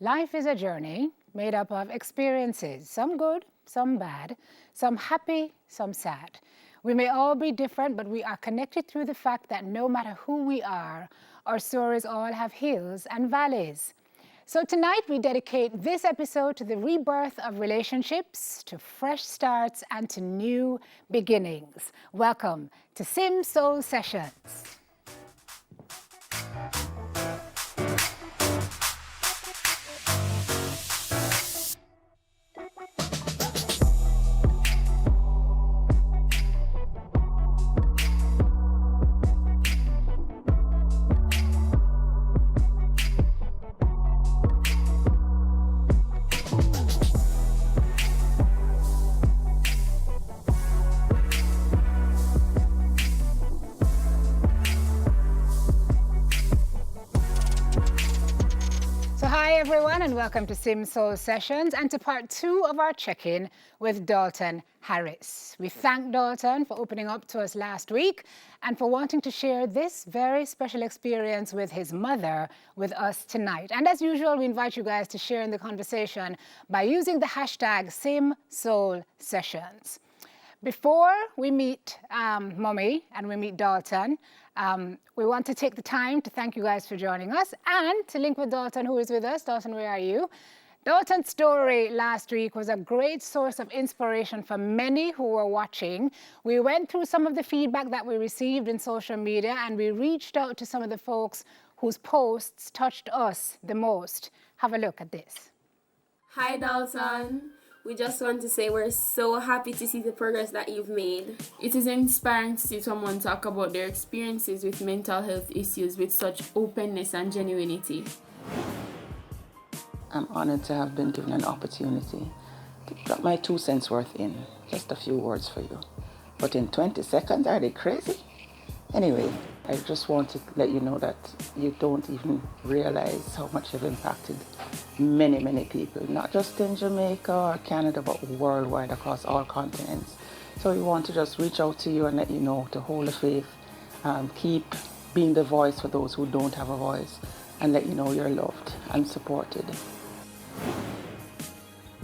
Life is a journey made up of experiences, some good, some bad, some happy, some sad. We may all be different, but we are connected through the fact that no matter who we are, our stories all have hills and valleys. So tonight we dedicate this episode to the rebirth of relationships, to fresh starts, and to new beginnings. Welcome to Sim Soul Sessions. Hi everyone and welcome to Sim Soul Sessions and to part 2 of our check-in with Dalton Harris. We thank Dalton for opening up to us last week and for wanting to share this very special experience with his mother with us tonight. And as usual, we invite you guys to share in the conversation by using the hashtag #SimSoulSessions. Before we meet Mommy and we meet Dalton, we want to take the time to thank you guys for joining us and to link with Dalton, who is with us. Dalton, where are you? Dalton's story last week was a great source of inspiration for many who were watching. We went through some of the feedback that we received in social media and we reached out to some of the folks whose posts touched us the most. Have a look at this. Hi, Dalton. We just want to say we're so happy to see the progress that you've made. It is inspiring to see someone talk about their experiences with mental health issues with such openness and genuinity. I'm honored to have been given an opportunity to drop my 2 cents worth in. Just a few words for you. But in 20 seconds, are they crazy? Anyway, I just want to let you know that you don't even realize how much you've impacted many, many people, not just in Jamaica or Canada, but worldwide across all continents. So we want to just reach out to you and let you know to hold the faith, keep being the voice for those who don't have a voice, and let you know you're loved and supported.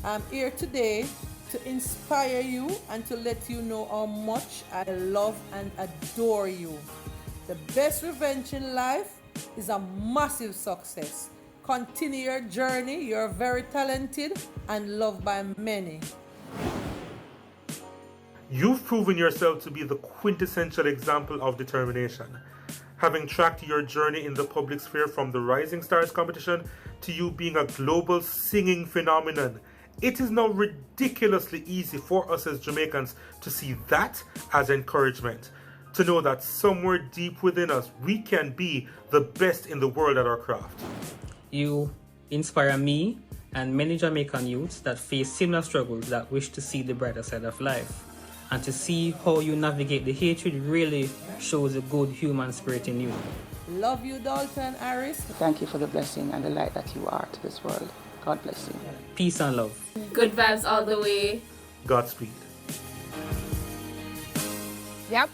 I'm here today to inspire you and to let you know how much I love and adore you. The best revenge in life is a massive success. Continue your journey. You're very talented and loved by many. You've proven yourself to be the quintessential example of determination. Having tracked your journey in the public sphere from the Rising Stars competition to you being a global singing phenomenon, it is now ridiculously easy for us as Jamaicans to see that as encouragement, to know that somewhere deep within us we can be the best in the world at our craft. You inspire me and many Jamaican youths that face similar struggles that wish to see the brighter side of life. And to see how you navigate the hatred really shows a good human spirit in you. Love you, Dalton Harris. Thank you for the blessing and the light that you are to this world. God bless you. Peace and love. Good vibes all the way. Godspeed. Yep,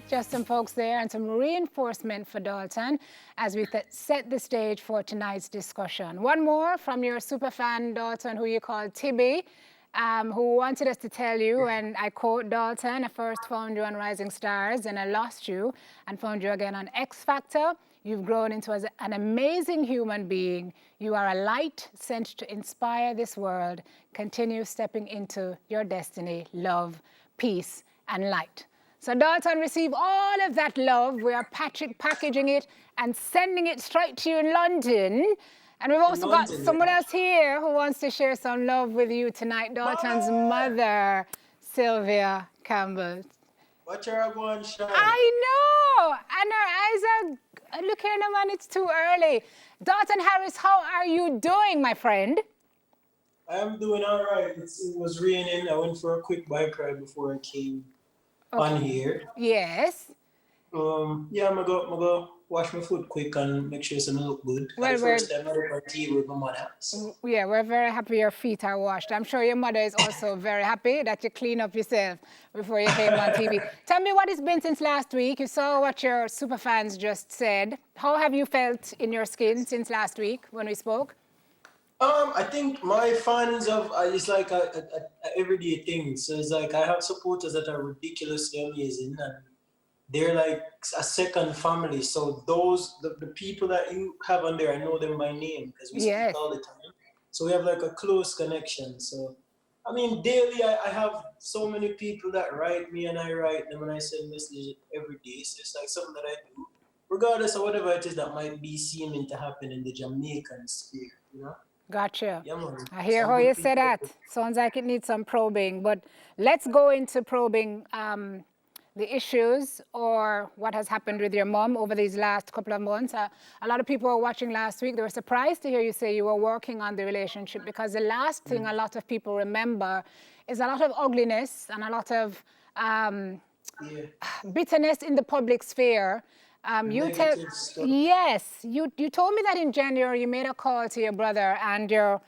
just some folks there and some reinforcement for Dalton as we set the stage for tonight's discussion. One more from your superfan, Dalton, who you call Tibby, who wanted us to tell you, and I quote, Dalton, I first found you on Rising Stars and I lost you and found you again on X Factor. You've grown into an amazing human being. You are a light sent to inspire this world. Continue stepping into your destiny, love, peace, and light. So Dalton, receive all of that love. We are packaging it and sending it straight to you in London. And we've also got someone else here who wants to share some love with you tonight. Dalton's mother, Sylvia Campbell. Watch her go and shine. I know! And her eyes are looking at them and it's too early. Dalton Harris, how are you doing, my friend? I'm doing all right. It was raining. I went for a quick bike ride before I came on here. Yes. Yeah, I'm gonna go wash my foot quick and make sure I look good. Well, the first time I look on TV with my mother. So. Yeah, we're very happy your feet are washed. I'm sure your mother is also very happy that you clean up yourself before you came on TV. Tell me what it's been since last week. You saw what your superfans just said. How have you felt in your skin since last week when we spoke? I think my fans of it's like a everyday thing. So it's like I have supporters that are ridiculously amazing, and they're like a second family. So the people that you have on there, I know them by name because we speak Yes. all the time. So we have like a close connection. So I mean, daily I have so many people that write me and I write them and I send messages every day. So it's like something that I do, regardless of whatever it is that might be seeming to happen in the Jamaican sphere, you know? Gotcha. Yeah, man. I hear Some how you good say people. that. Sounds like it needs some probing, but let's go into probing the issues or what has happened with your mom over these last couple of months. A lot of people were watching last week. They were surprised to hear you say you were working on the relationship because the last thing a lot of people remember is a lot of ugliness and a lot of Yeah. bitterness in the public sphere. Negative stuff. Yes, you told me that in January you made a call to your brother and your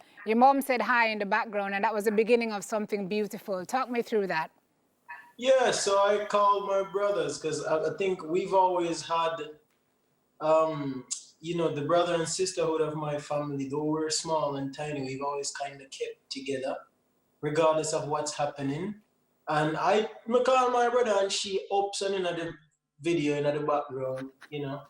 mom said hi in the background and that was the beginning of something beautiful. Talk me through that. Yeah, so I called my brothers because I think we've always had, you know, the brother and sisterhood of my family, though we're small and tiny, we've always kind of kept together, regardless of what's happening. And I call my brother and she ups and in the video in the background, you know.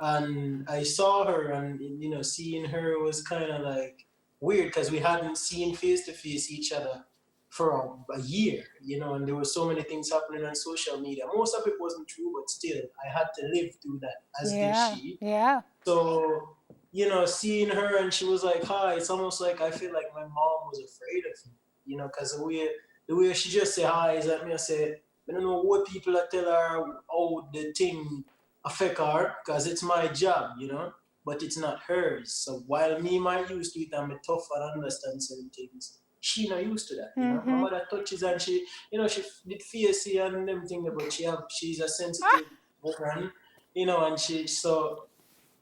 And I saw her and, you know, seeing her was kind of like weird because we hadn't seen face to face each other for a year, you know, and there were so many things happening on social media. Most of it wasn't true, but still, I had to live through that, as did she. Yeah. So, you know, seeing her and she was like, hi, it's almost like I feel like my mom was afraid of me, you know, because the way she just say hi is like me, I say, I don't know what people that tell her how the thing affect her, because it's my job, you know, but it's not hers. So while me might used to it, I'm tough and understand certain things. She not used to that, you know. My mother touches and she, you know, she did fiercey and everything, but she's a sensitive woman, you know, and so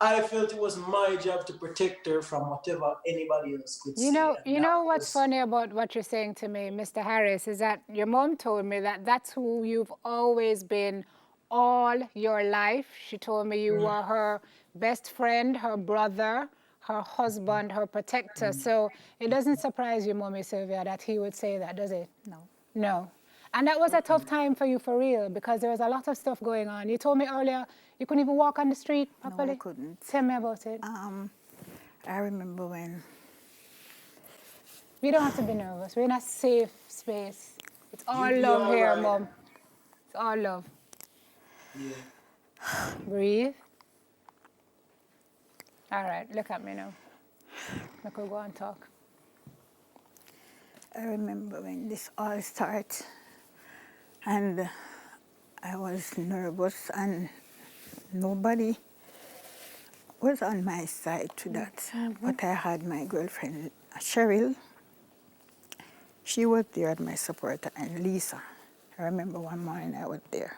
I felt it was my job to protect her from whatever anybody else could say. You And that know what's was, funny about what you're saying to me, Mr. Harris, is that your mom told me that that's who you've always been all your life. She told me you were her best friend, her brother, her husband, her protector. So it doesn't surprise you, Mommy Sylvia, that he would say that, does it? No. No. And that was a tough time for you, for real, because there was a lot of stuff going on. You told me earlier you couldn't even walk on the street properly. No, I couldn't. Tell me about it. I remember when We don't have to be nervous. We're in a safe space. It's all You be love here, alright. Mom. It's all love. yeah. Breathe. All right, look at me now. I could go and talk. I remember when this all started, and I was nervous, and nobody was on my side to that. But I had my girlfriend, Cheryl. She was there as my supporter, and Lisa. I remember one morning I was there.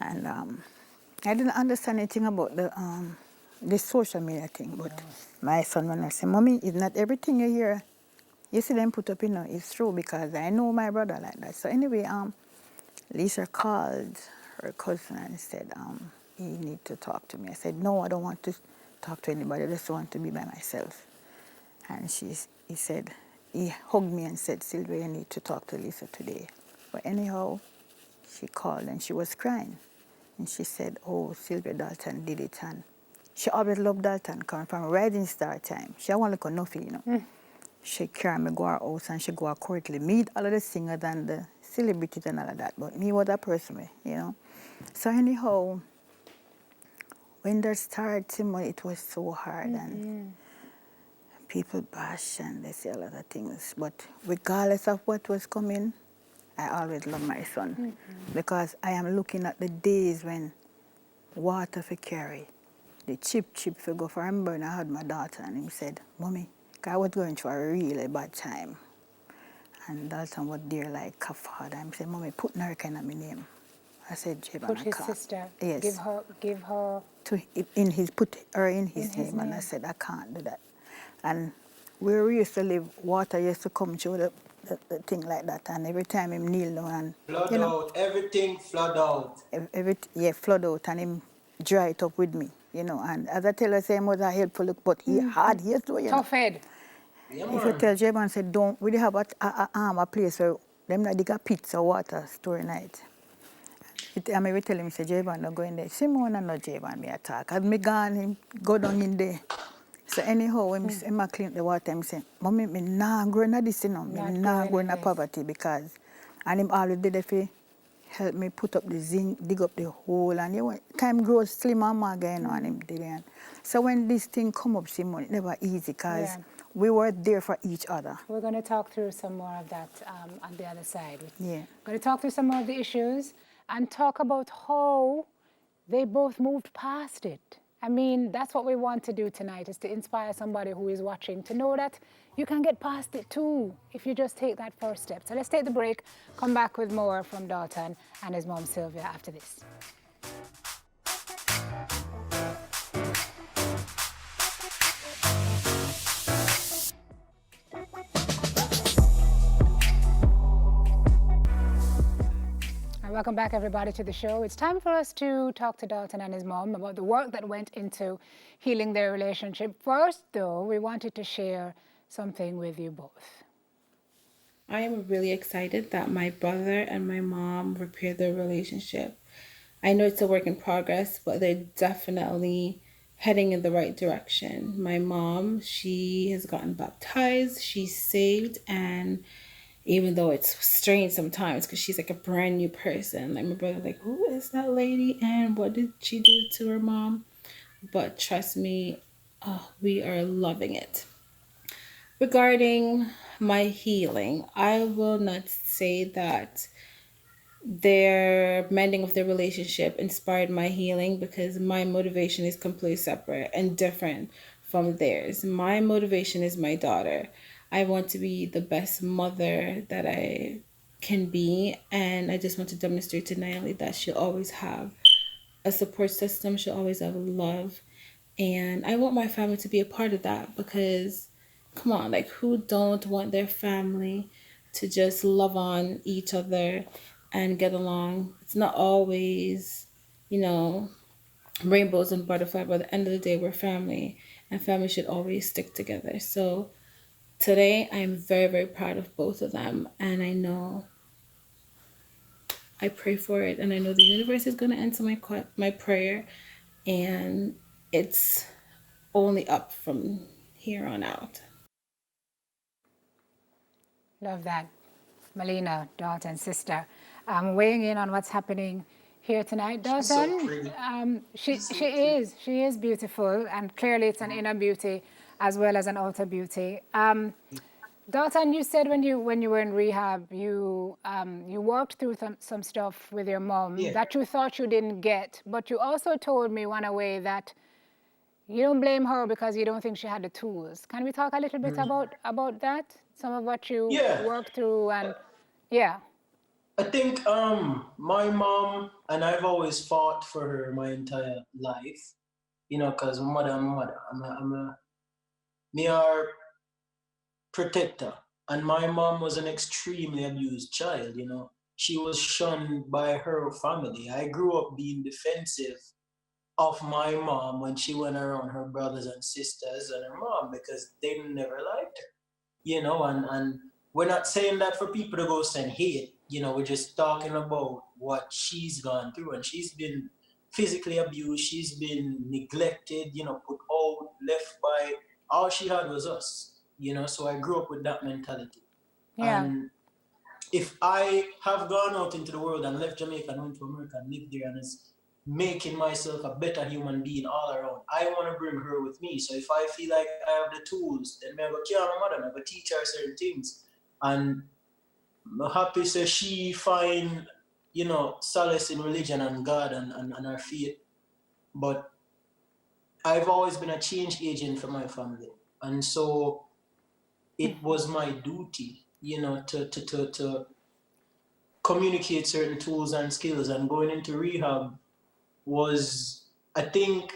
And I didn't understand anything about the social media thing, but my son, when I say, Mommy, it's not everything you hear, you see them put up, you know, it's true, because I know my brother like that. So anyway, Lisa called her cousin and said, he need to talk to me. I said, no, I don't want to talk to anybody, I just want to be by myself. And he hugged me and said, Sylvia, you need to talk to Lisa today. But anyhow, she called and she was crying. And she said, oh, Sylvia, Dalton did it. And she always loved Dalton, coming from Rising Star time. She don't want to look nothing, you know. She carried me go her house and she go to courtly meet all of the singers and the celebrities and all of that. But me was a person, you know. So anyhow, when that started, it was so hard. And people bash and they say a lot of things. But regardless of what was coming, I always love my son. Because I am looking at the days when water for carry, the chip for go for him. And I had my daughter and he said, Mommy, I was going through a really bad time. And Dalton was there like a father. I said, Mommy, put American in my name. I said, Jeb, Put his sister. Yes. Give her. Put her in his name. And I said, I can't do that. And where we used to live, water used to come through the thing like that. And every time him kneel down and, Flood out, everything flood out. Flood out and him dry it up with me, you know. And as I tell her, he was a helpful look, but he hard here too, you know. Tough head. Yeah, If you man. tell J-Man, say, don't, we have a place where them not dig a pizza water store night. I mean, we tell him, say, J-Man, not go in there. Simone and not J-Man, me attack. As me gone, him go down in there. So anyhow, when I clean the water, I say, Mommy, me nah go in this, you know. Me Not nah going go in in this. poverty because, and him always did if he help me put up the zinc, dig up the hole, and you know, time grows slim and maga, you know, and him did it. So when this thing come up, Simone, it never easy because Yeah. we were there for each other. We're going to talk through some more of that on the other side. Yeah. We're going to talk through some more of the issues and talk about how they both moved past it. I mean, that's what we want to do tonight, is to inspire somebody who is watching to know that you can get past it too if you just take that first step. So let's take the break, come back with more from Dalton and his mom Sylvia after this. Welcome back, everybody, to the show. It's time for us to talk to Dalton and his mom about the work that went into healing their relationship. First, though, we wanted to share something with you both. I am really excited that my brother and my mom repaired their relationship. I know it's a work in progress, but they're definitely heading in the right direction. My mom, she has gotten baptized, she's saved, and even though it's strange sometimes because she's like a brand new person, like my brother, like, who is that lady and what did she do to her mom? But trust me, we are loving it. Regarding my healing, I will not say that their mending of their relationship inspired my healing because my motivation is completely separate and different from theirs. My motivation is my daughter. I want to be the best mother that I can be, and I just want to demonstrate to Naomi that she'll always have a support system, she'll always have love, and I want my family to be a part of that because come on, like who don't want their family to just love on each other and get along? It's not always, you know, rainbows and butterflies, but at the end of the day, we're family and family should always stick together. So today, I'm very, very proud of both of them. And I know I pray for it and I know the universe is going to answer my prayer. And it's only up from here on out. Love that. Melina, Dalton's sister, weighing in on what's happening here tonight. Dalton, she is beautiful, and clearly it's an inner beauty as well as an outer beauty. Dalton, you said when you were in rehab, you worked through some stuff with your mom that you thought you didn't get, but you also told me one away that you don't blame her because you don't think she had the tools. Can we talk a little bit about that? Some of what you worked through and I think my mom, and I've always fought for her my entire life, you know, because mother, me are protector, and my mom was an extremely abused child. You know, she was shunned by her family. I grew up being defensive of my mom when she went around her brothers and sisters and her mom because they never liked her, you know, and we're not saying that for people to go send hate, you know, we're just talking about what she's gone through, and she's been physically abused, she's been neglected, you know, put out, left by, all she had was us, you know, so I grew up with that mentality. And if I have gone out into the world and left Jamaica and went to America and lived there and is making myself a better human being all around, I want to bring her with me. So if I feel like I have the tools, then I go care my mother, I go teach her certain things. And I'm happy so she find, you know, solace in religion and God and her faith. But I've always been a change agent for my family. And so it was my duty, you know, to communicate certain tools and skills, and going into rehab was, I think,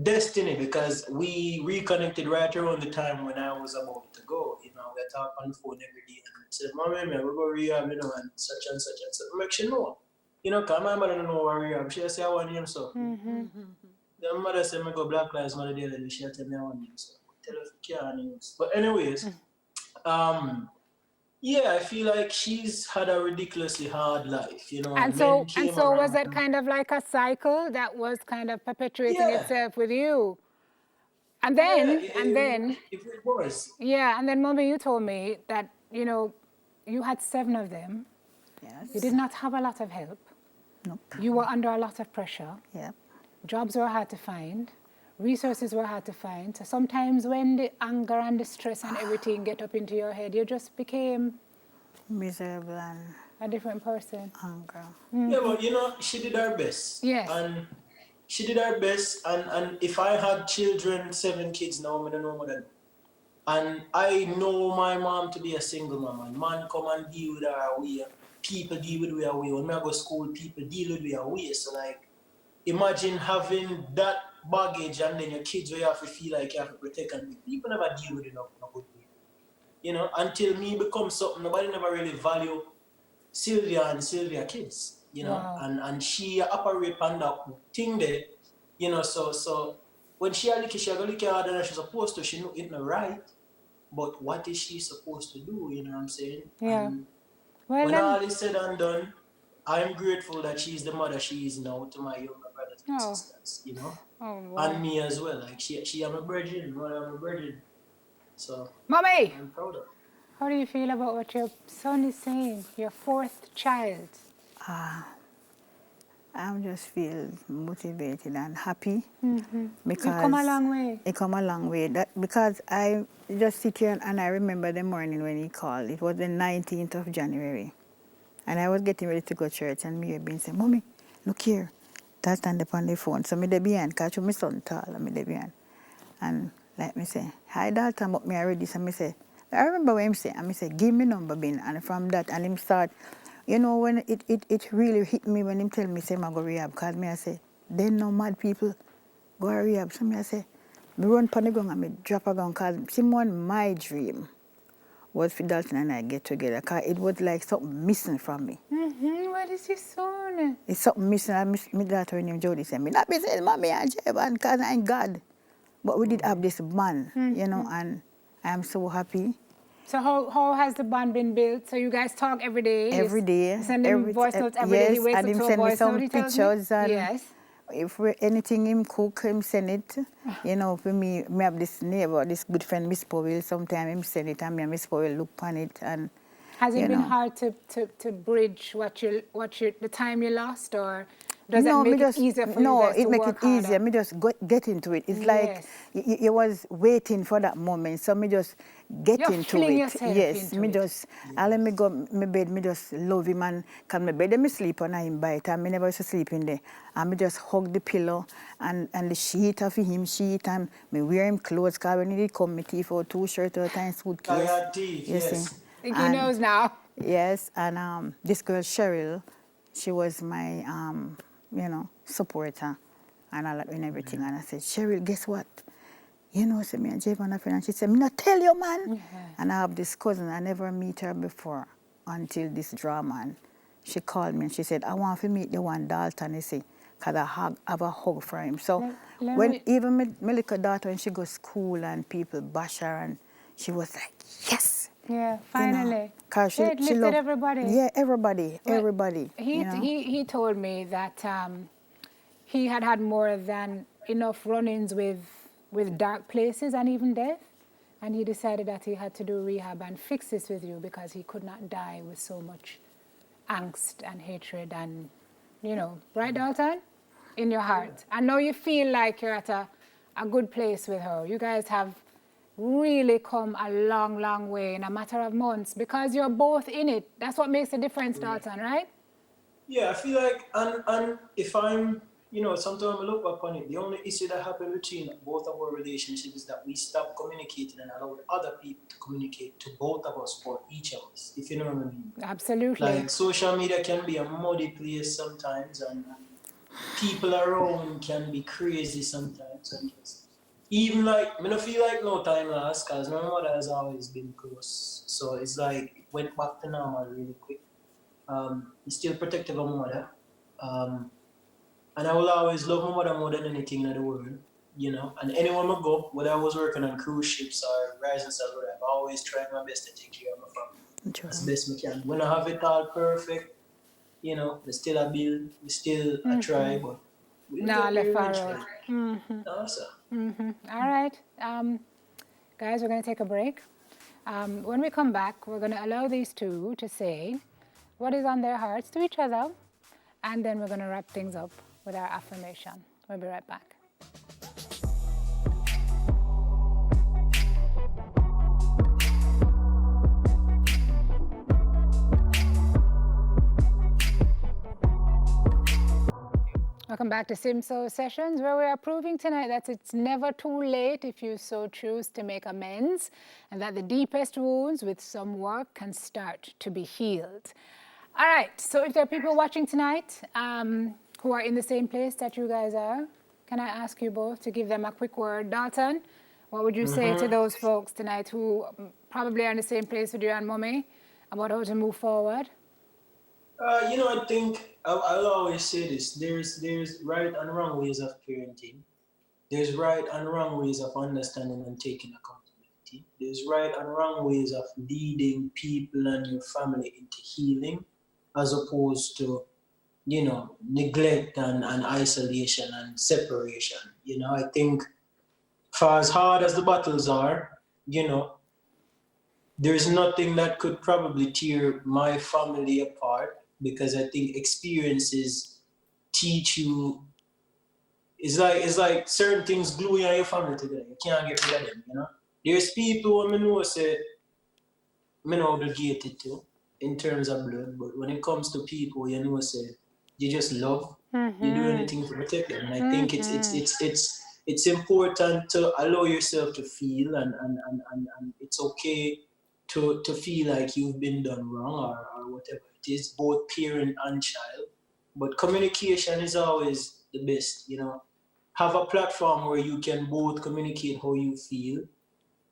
destiny, because we reconnected right around the time when I was about to go. You know, we talk on the phone every day and said, Mommy, man, we go rehab, you know, and such and such and such. Make sure know. You know, because my mother don't know what rehab. She say I want him so. The mother said, I go Black Lives Matter daily, she tell me I want him so. tell her if you can't use. But anyways, yeah, I feel like she's had a ridiculously hard life, you know, And men so came was around. it kind of like a cycle that was kind of perpetuating Yeah, itself with you? And yeah, then, it was. yeah, and then, Mommy, you told me that, you know, you had 7 of them. Yes. You did not have a lot of help. Nope. You were under a lot of pressure. Yeah. Jobs were hard to find. Resources were hard to find. So sometimes when the anger and the stress and everything get up into your head, you just became Miserable and a different person. anger. Yeah, but you know, she did her best. Yes. And she did her best. And if I had children, 7 kids now, I don't know more than. And I know my mom to be a single mom. And man come and deal with her way. People deal with her way. When I go to school, people deal with her way. So like, imagine having that baggage and then your kids where you have to feel like you have to protect and people never deal with it in a good way. You know, until me become something, nobody never really value Sylvia and Sylvia kids, you know, Wow. and she operate on that thing there, you know, so when she a lick, she a go lick harder than she's supposed to, she know it not right, but what is she supposed to do, you know what I'm saying? Yeah. And Well, when then, all is said and done, I'm grateful that she's the mother she is now to my younger brothers and Oh. sisters, you know, oh, wow. and me as well, like she am a virgin, mother am a virgin, so Mommy, I'm proud of her. how do you feel about what your son is saying, your 4th child? I just feel motivated and happy because You've come a long way. It come a long way. Because I just sit here and I remember the morning when he called. It was the 19th of January. And I was getting ready to go to church and me being saying, Mommy, look here. That stand up on the phone. So me there behind, because my son tall and me there behind. And like me say, hi Dalton, but me already. So me say, I remember when him say, and me say, give me number bin. And from that, and him start, you know, when it really hit me when him tell me, say, I go rehab. Because me I say, then no mad people go to rehab. So me I say, me run pon the ground and me drop a gun. Because Simone, my dream was for Dalton and I get together. Because it was like something missing from me. What is your son? It's something missing. I miss my daughter named Jody said, me not be saying mommy and Jevan because I'm God. But we did have this bond, you know, and I'm so happy. So how has the bond been built? So you guys talk every day? Every day. You send him voice notes every day? He wakes and up him to a send me voice some note, he tells pictures me? and Yes. if anything him cook, him send it. You know, for me have this neighbor, this good friend, Miss Powell, sometimes him send it and me and Miss Powell look on it and Has it you been know. hard to bridge the time you lost, or does No, it make me just, it easier for no, you guys it to make work it easier. harder? Me just get into it. It's like you was waiting for that moment, so me just get You're into feeling it. yourself Yes, into me it. just, I let me go my bed. Me just love him and cause my bed me sleep on him bite and me never used to sleep in there. And me just hug the pillow and the sheet of him sheet and me wear him clothes. Cause when he did come, me teeth out 2 shirts out and suitcase. Tired teeth, You yes. see. He knows now. Yes, and this girl Cheryl, she was my you know, supporter and all that and everything. And I said, Cheryl, guess what? You know, say me and Javon are friends. And she said, me not tell you, man. And I have this cousin, I never meet her before until this drama. And she called me and she said, I want to meet the one Dalton, you see, because I have a hug for him. So even my little daughter, when she goes to school and people bash her, and she was like, yes. Yeah, finally. You know, It lifted everybody. Yeah, everybody. He told me that he had more than enough run-ins with dark places and even death, and he decided that he had to do rehab and fix this with you because he could not die with so much angst and hatred and, you know, right, Dalton? In your heart. And now you feel like you're at a good place with her. You guys have really come a long, long way in a matter of months because you're both in it. That's what makes a difference, Dalton, right? Yeah, I feel like, and if I'm, you know, sometimes I look back on it, the only issue that happened between both of our relationships is that we stopped communicating and allowed other people to communicate to both of us for each of us, if you know what I mean. Absolutely. Like, social media can be a muddy place sometimes, and people around can be crazy sometimes. And just, even like, I don't feel like no time lost, because my mother has always been close. So it's like, it went back to normal really quick. I'm still protective of my mother. And I will always love my mother more than anything in the world. you know. And anywhere I go, whether I was working on cruise ships or rising stars, I've always tried my best to take care of my family True. as best I can. When I have it all perfect, you know, we still a build, we still a try, but we'll No, get left there far eventually. road. No, sir. All right. Guys, we're going to take a break. When we come back, we're going to allow these two to say what is on their hearts to each other, and then we're going to wrap things up with our affirmation. We'll be right back. Welcome back to Simso Sessions, where we are proving tonight that it's never too late if you so choose to make amends, and that the deepest wounds with some work can start to be healed. All right, so if there are people watching tonight who are in the same place that you guys are, can I ask you both to give them a quick word? Dalton, what would you say to those folks tonight who probably are in the same place with you and Mommy about how to move forward? You know, I think I'll always say this. There's right and wrong ways of parenting. There's right and wrong ways of understanding and taking accountability. There's right and wrong ways of leading people and your family into healing, as opposed to, you know, neglect and isolation and separation. You know, I think for as hard as the battles are, you know, there's nothing that could probably tear my family apart, because I think experiences teach you. It's like certain things glue you on your family together. You can't get rid of them, you know. There's people who I know say I'm not obligated to in terms of blood, but when it comes to people, you know, say you just love. You do anything to protect them. And I think it's important to allow yourself to feel, and it's okay to feel like you've been done wrong or whatever it is, both parent and child. But communication is always the best, you know. Have a platform where you can both communicate how you feel,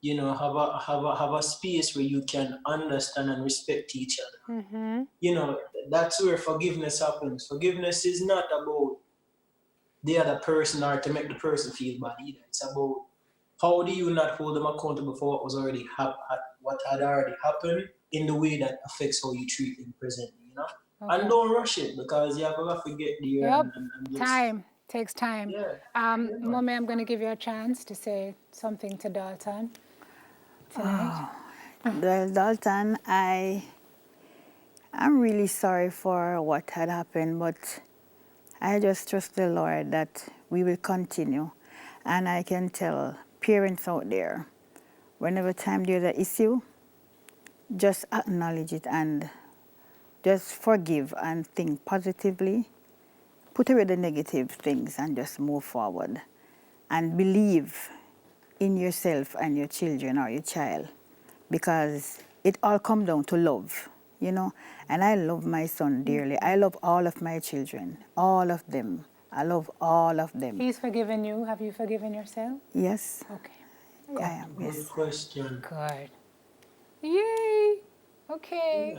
you know, have a space where you can understand and respect each other. You know, that's where forgiveness happens. Forgiveness is not about the other person or to make the person feel bad either. It's about how do you not hold them accountable for what was already what had already happened in the way that affects how you treat them presently, you know? Okay. And don't rush it, because you have to forget the year. Yep. And just, Time takes time. Yeah. Mommy, I'm going to give you a chance to say something to Dalton tonight. Well, Dalton, I'm really sorry for what had happened, but I just trust the Lord that we will continue. And I can tell parents out there, whenever time there's an issue, just acknowledge it and just forgive and think positively. Put away the negative things and just move forward. And believe in yourself and your children or your child, because it all comes down to love, you know. And I love my son dearly. I love all of my children, all of them. I love all of them. He's forgiven you. Have you forgiven yourself? Yes. Okay. I am, Good yes. question. Good. Yay. Okay.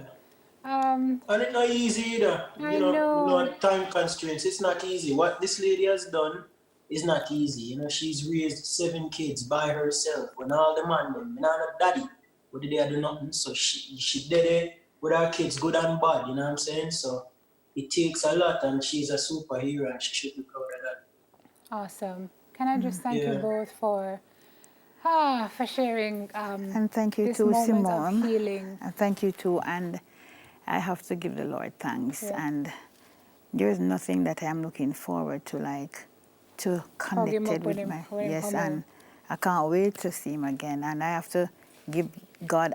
And it's not easy either. I You know, know. time constraints. It's not easy. What this lady has done is not easy. You know, she's raised 7 kids by herself. When all the man them, not a daddy, but they do nothing. So she did it with her kids, good and bad. You know what I'm saying? So it takes a lot, and she's a superhero, and she should be proud of that. Awesome. Can I just thank you Yeah. both for sharing And thank you this to moment Simone. of healing. And thank you too. And I have to give the Lord thanks. Yeah. And there's nothing that I'm looking forward to like to connected with my yes, and I can't wait to see him again. And I have to give God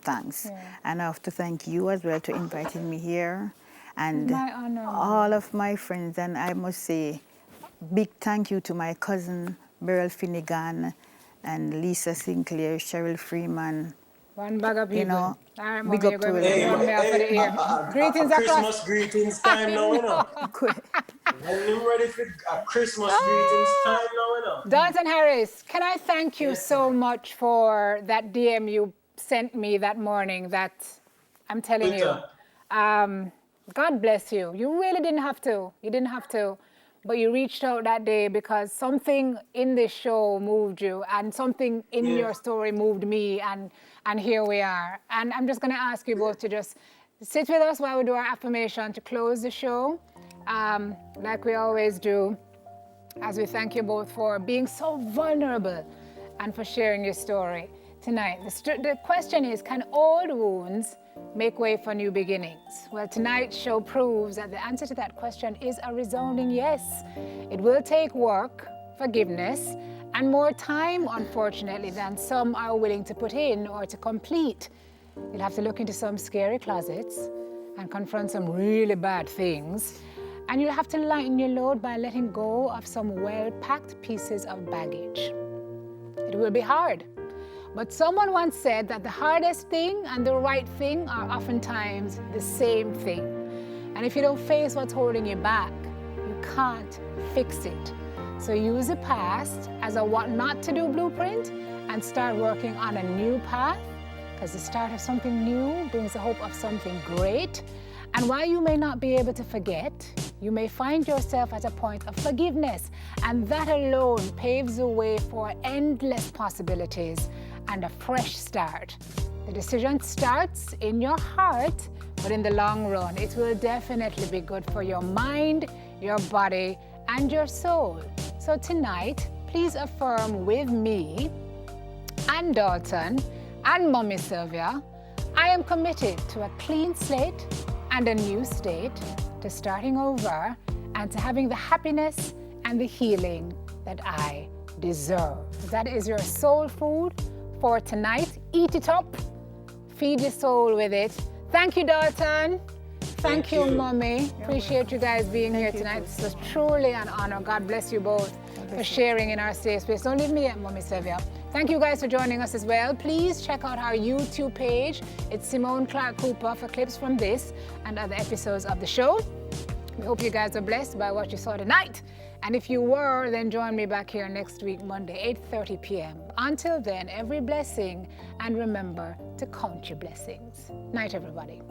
thanks. Yeah. And I have to thank you as well to inviting me here. And It's my honor. all of my friends. And I must say, big thank you to my cousin Beryl Finnegan and Lisa Sinclair, Cheryl Freeman. One bag of people. You know, all right, big Mommy, up you're to going to them. run me off of the air. Greetings across. Christmas greetings time now, you know. When you're ready for a Christmas greetings time now, you know. Dalton Harris, can I thank you so much for that DM you sent me that morning that I'm telling you. God bless you. You really didn't have to. You didn't have to. but you reached out that day because something in this show moved you and something in your story moved me, and here we are. And I'm just going to ask you both to just sit with us while we do our affirmation to close the show, like we always do, as we thank you both for being so vulnerable and for sharing your story tonight. The question is, can old wounds make way for new beginnings? Well, tonight's show proves that the answer to that question is a resounding yes. It will take work, forgiveness, and more time, unfortunately, than some are willing to put in or to complete. You'll have to look into some scary closets and confront some really bad things. And you'll have to lighten your load by letting go of some well-packed pieces of baggage. It will be hard. But someone once said that the hardest thing and the right thing are oftentimes the same thing. And if you don't face what's holding you back, you can't fix it. So use the past as a what not to do blueprint and start working on a new path, because the start of something new brings the hope of something great. And while you may not be able to forget, you may find yourself at a point of forgiveness, and that alone paves the way for endless possibilities and a fresh start. The decision starts in your heart, but in the long run, it will definitely be good for your mind, your body, and your soul. So tonight, please affirm with me and Dalton and Mommy Sylvia, I am committed to a clean slate and a new state, to starting over and to having the happiness and the healing that I deserve. That is your soul food for tonight. Eat it up, feed your soul with it. Thank you, Dalton. Thank you, Mommy. Appreciate you guys being here tonight. This was truly an honor. God bless you both for sharing in our safe space. Don't leave me yet, Mommy Sylvia. Thank you guys for joining us as well. Please check out our YouTube page. It's Simone Clark Cooper for clips from this and other episodes of the show. We hope you guys are blessed by what you saw tonight. And if you were, then join me back here next week, Monday, 8:30 p.m. Until then, every blessing, and remember to count your blessings. Night, everybody.